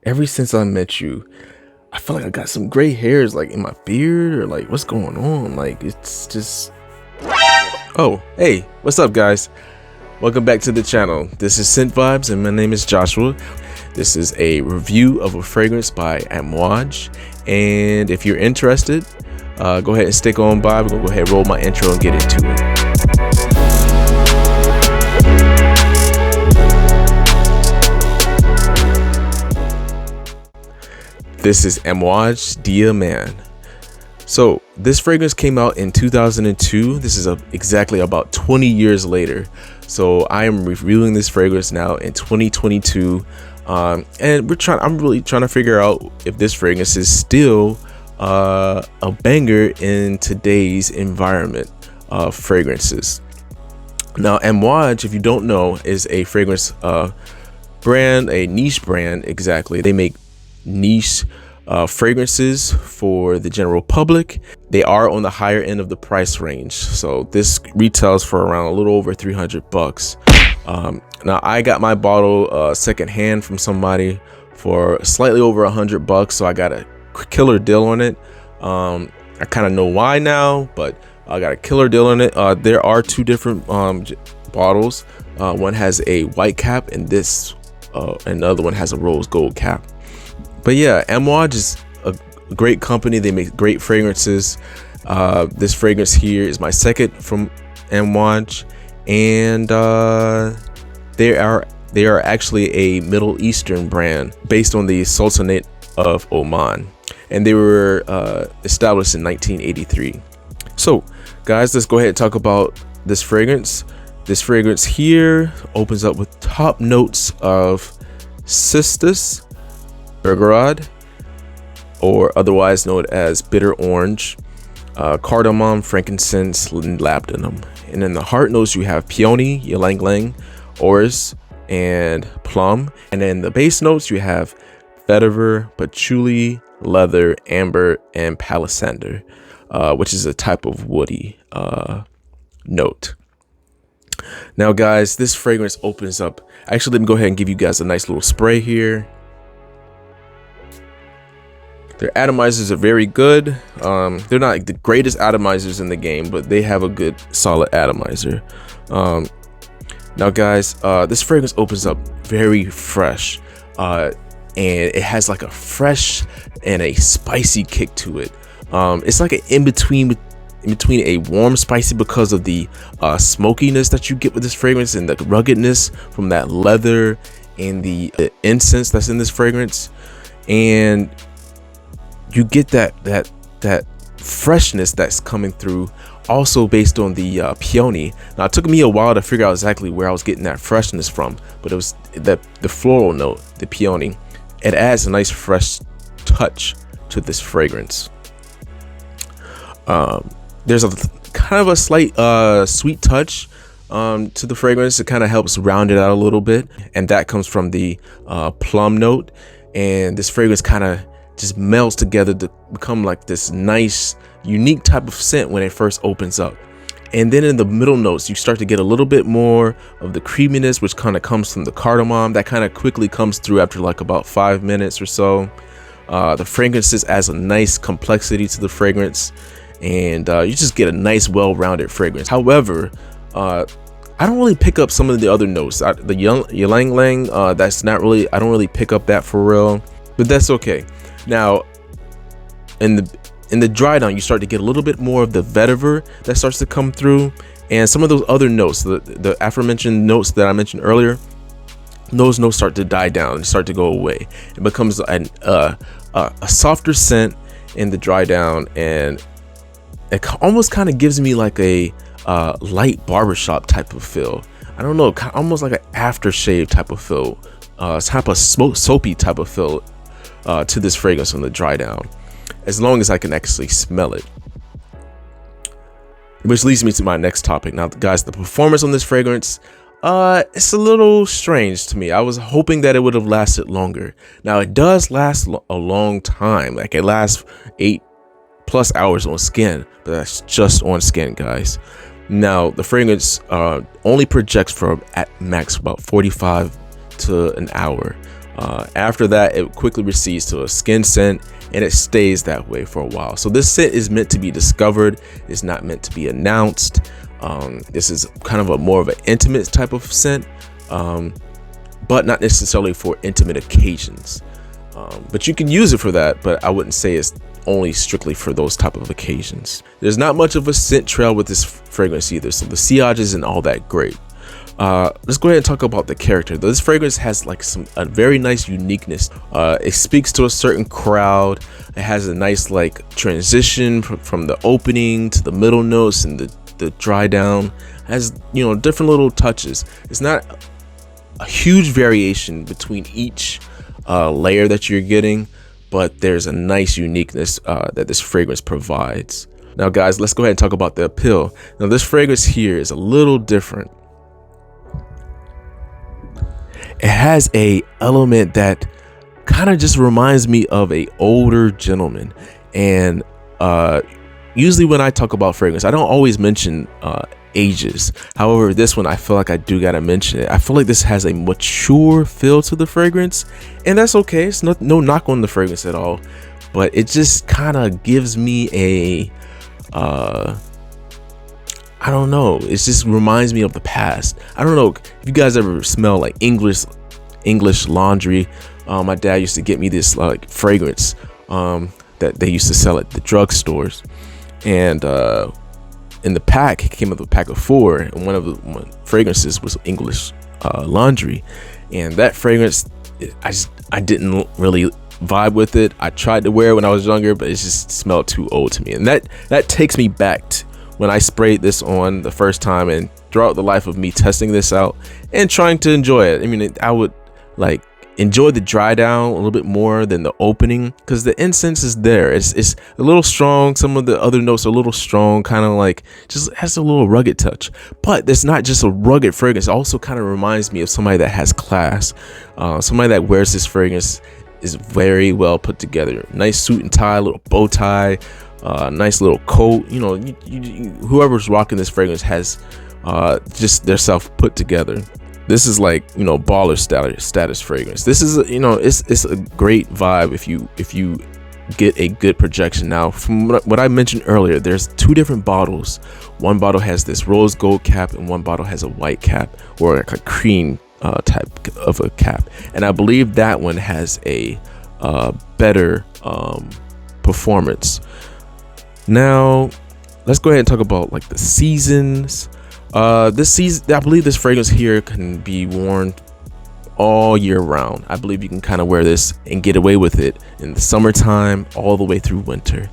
Ever since I met you, I feel like I got some gray hairs like in my beard or like what's going on? Like it's just Oh, hey, what's up guys? Welcome back to the channel. This is Scent Vibes and my name is Joshua. This is a review of a fragrance by Amouage, and if you're interested, go ahead and stick on by. We're gonna go ahead and roll my intro and get into it. This is Amouage Dia Man. So this fragrance came out in 2002. This is exactly about 20 years later. So I am reviewing this fragrance now in 2022, and I'm really trying to figure out if this fragrance is still a banger in today's environment of fragrances. Now, Amouage, if you don't know, is a fragrance brand, a niche brand. Exactly, they make niche fragrances for the general public. They are on the higher end of the price range, so this retails for around a little over $300. Now I got my bottle secondhand from somebody for slightly over $100, so I got a killer deal on it. I kind of know why now, but I got a killer deal on it. There are two different bottles. One has a white cap and and the other one has a rose gold cap. But yeah, Amouage is a great company. They make great fragrances. This fragrance here is my second from Amouage, and they are actually a Middle Eastern brand based on the Sultanate of Oman, and they were established in 1983. So guys, let's go ahead and talk about this fragrance. This fragrance here opens up with top notes of cistus, bergamot, or otherwise known as bitter orange, cardamom, frankincense, and labdanum. And in the heart notes you have peony, ylang ylang, orris, and plum. And in the base notes you have vetiver, patchouli, leather, amber, and palisander, which is a type of woody note. Now guys, this fragrance opens up. Actually, let me go ahead and give you guys a nice little spray here. Their atomizers are very good. They're not the greatest atomizers in the game, but they have a good solid atomizer. Now guys, this fragrance opens up very fresh, and it has like a fresh and a spicy kick to it. It's like an in between a warm spicy because of the smokiness that you get with this fragrance and the ruggedness from that leather and the incense that's in this fragrance, and you get that freshness that's coming through also based on the peony. Now it took me a while to figure out exactly where I was getting that freshness from, but it was the floral note, the peony. It adds a nice fresh touch to this fragrance. There's a kind of a slight sweet touch to the fragrance. It kind of helps round it out a little bit, and that comes from the plum note. And this fragrance kind of just melds together to become like this nice unique type of scent when it first opens up. And then in the middle notes you start to get a little bit more of the creaminess, which kind of comes from the cardamom. That kind of quickly comes through after like about 5 minutes or so. The fragrances adds a nice complexity to the fragrance, and you just get a nice well-rounded fragrance. However, I don't really pick up some of the other notes. The ylang ylang, that's not really, I don't really pick up that for real, but that's okay. Now in the dry down you start to get a little bit more of the vetiver that starts to come through, and some of those other notes, the aforementioned notes that I mentioned earlier, those notes start to die down and start to go away. It becomes a softer scent in the dry down, and it almost kind of gives me like a light barbershop type of feel. I don't know, almost like an aftershave type of feel, type of soapy type of feel to this fragrance on the dry down, as long as I can actually smell it. Which leads me to my next topic. Now guys, the performance on this fragrance, it's a little strange to me. I was hoping that it would have lasted longer. Now it does last a long time, like it lasts 8+ hours on skin, but that's just on skin guys. Now the fragrance only projects for at max about 45 to an hour After that, it quickly recedes to a skin scent, and it stays that way for a while. So this scent is meant to be discovered. It's not meant to be announced. This is kind of a more of an intimate type of scent, but not necessarily for intimate occasions. But you can use it for that, but I wouldn't say it's only strictly for those type of occasions. There's not much of a scent trail with this fragrance either, so the sillage isn't all that great. Let's go ahead and talk about the character. This fragrance has like a very nice uniqueness. It speaks to a certain crowd. It has a nice like transition from the opening to the middle notes and the dry down. It has, you know, different little touches. It's not a huge variation between each layer that you're getting, but there's a nice uniqueness that this fragrance provides. Now guys, let's go ahead and talk about the appeal. Now this fragrance here is a little different. It has a element that kind of just reminds me of a older gentleman, and usually when I talk about fragrance, I don't always mention ages. However, this one I feel like I do gotta mention it. I feel like this has a mature feel to the fragrance, and that's okay. It's no knock on the fragrance at all, but it just kind of gives me a I don't know, it just reminds me of the past. I don't know if you guys ever smell like English laundry. My dad used to get me this like fragrance that they used to sell at the drugstores, and in the pack, it came with a pack of 4, and one of the fragrances was English laundry, and that fragrance, I didn't really vibe with it. I tried to wear it when I was younger, but it just smelled too old to me, and that takes me back to when I sprayed this on the first time, and throughout the life of me testing this out and trying to enjoy it. I mean, I would like enjoy the dry down a little bit more than the opening, because the incense is there. It's a little strong. Some of the other notes are a little strong, kind of like just has a little rugged touch. But it's not just a rugged fragrance. It also kind of reminds me of somebody that has class. Somebody that wears this fragrance is very well put together. Nice suit and tie, little bow tie, nice little coat. You know, whoever's rocking this fragrance has just their self put together. This is like, you know, baller status fragrance. This is, you know, it's a great vibe if you get a good projection. Now, from what I mentioned earlier, there's 2 different bottles. One bottle has this rose gold cap, and one bottle has a white cap, or like a cream type of a cap. And I believe that one has a better performance. Now, let's go ahead and talk about like the seasons. This season, I believe this fragrance here can be worn all year round. I believe you can kind of wear this and get away with it in the summertime all the way through winter.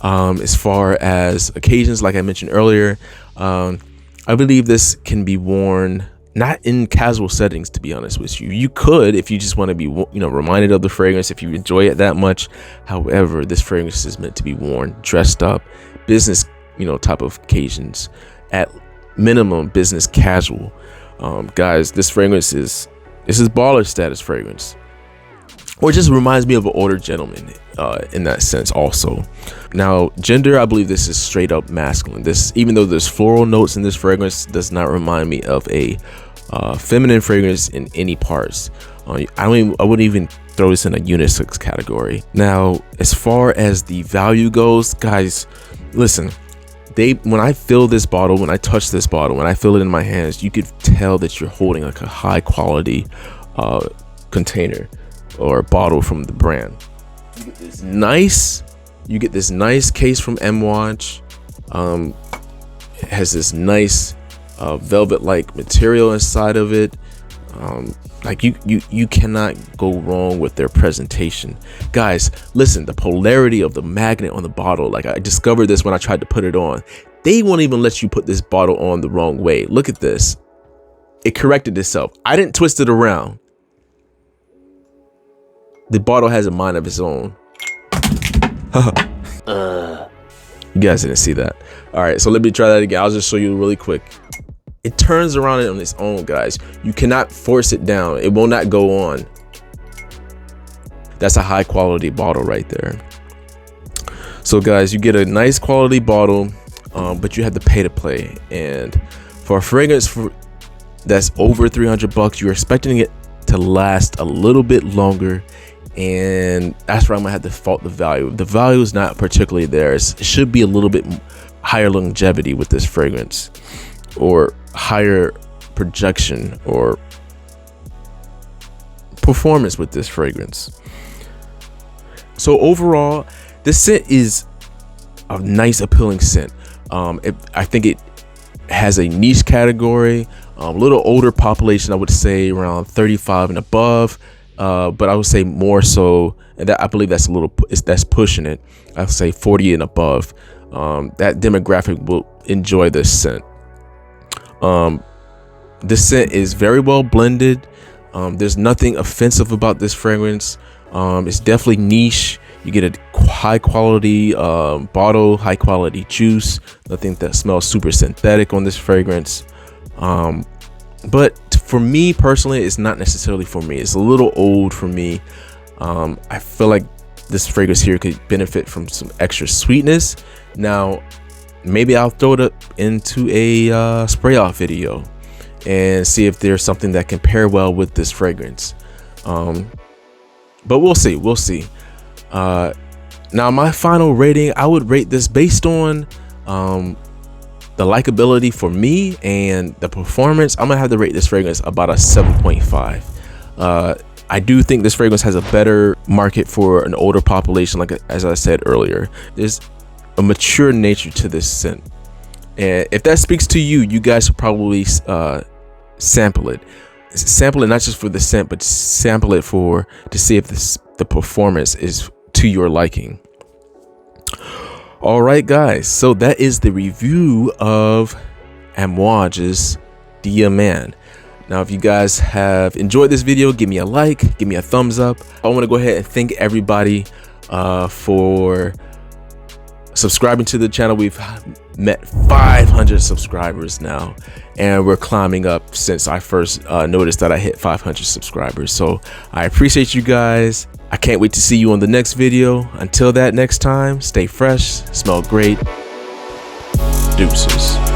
As far as occasions, like I mentioned earlier, I believe this can be worn not in casual settings, to be honest with you. You could, if you just want to be, you know, reminded of the fragrance, if you enjoy it that much. However, this fragrance is meant to be worn dressed up, business, you know, type of occasions, at minimum business casual. Guys, this fragrance is baller status fragrance, or just reminds me of an older gentleman in that sense also. Now, gender, I believe this is straight up masculine. This, even though there's floral notes in this fragrance, does not remind me of a feminine fragrance in any parts. I wouldn't even throw this in a unisex category. Now, as far as the value goes, guys, listen. When I fill this bottle, when I touch this bottle, when I feel it in my hands, you could tell that you're holding like a high quality container or bottle from the brand. You get this nice case from Amouage. It has this nice velvet like material inside of it. Like you cannot go wrong with their presentation. Guys, listen, the polarity of the magnet on the bottle, like I discovered this when I tried to put it on. They won't even let you put this bottle on the wrong way. Look at this. It corrected itself. I didn't twist it around. The bottle has a mind of its own. You guys didn't see that. All right, so let me try that again. I'll just show you really quick. It turns around on its own, guys. You cannot force it down. It will not go on. That's a high quality bottle right there. So guys, you get a nice quality bottle, but you have to pay to play. And for a fragrance that's over $300, you're expecting it to last a little bit longer, and that's where I'm gonna have to fault the value. The value is not particularly there. It should be a little bit higher longevity with this fragrance, or higher projection or performance with this fragrance. So overall, this scent is a nice, appealing scent. I think it has a niche category, a little older population, I would say around 35 and above, but I would say more so, and that, I believe that's that's pushing it. I would say 40 and above. That demographic will enjoy this scent. This scent is very well blended. There's nothing offensive about this fragrance. It's definitely niche. You get a high quality bottle, high quality juice. Nothing that smells super synthetic on this fragrance. But for me personally, it's not necessarily for me. It's a little old for me. I feel like this fragrance here could benefit from some extra sweetness. Now, maybe I'll throw it into a spray off video and see if there's something that can pair well with this fragrance. But we'll see. Now, my final rating, I would rate this based on the likability for me and the performance. I'm gonna have to rate this fragrance about a 7.5. I do think this fragrance has a better market for an older population, like as I said earlier. There's a mature nature to this scent, and if that speaks to you, you guys should probably sample it not just for the scent, but sample it to see if the performance is to your liking. All right, guys, so that is the review of Amouage's Dear Man. Now, if you guys have enjoyed this video, give me a like, give me a thumbs up. I want to go ahead and thank everybody for subscribing to the channel. We've met 500 subscribers now, and we're climbing up since I first noticed that I hit 500 subscribers. So I appreciate you guys. I can't wait to see you on the next video. Until that next time, stay fresh, smell great. Deuces.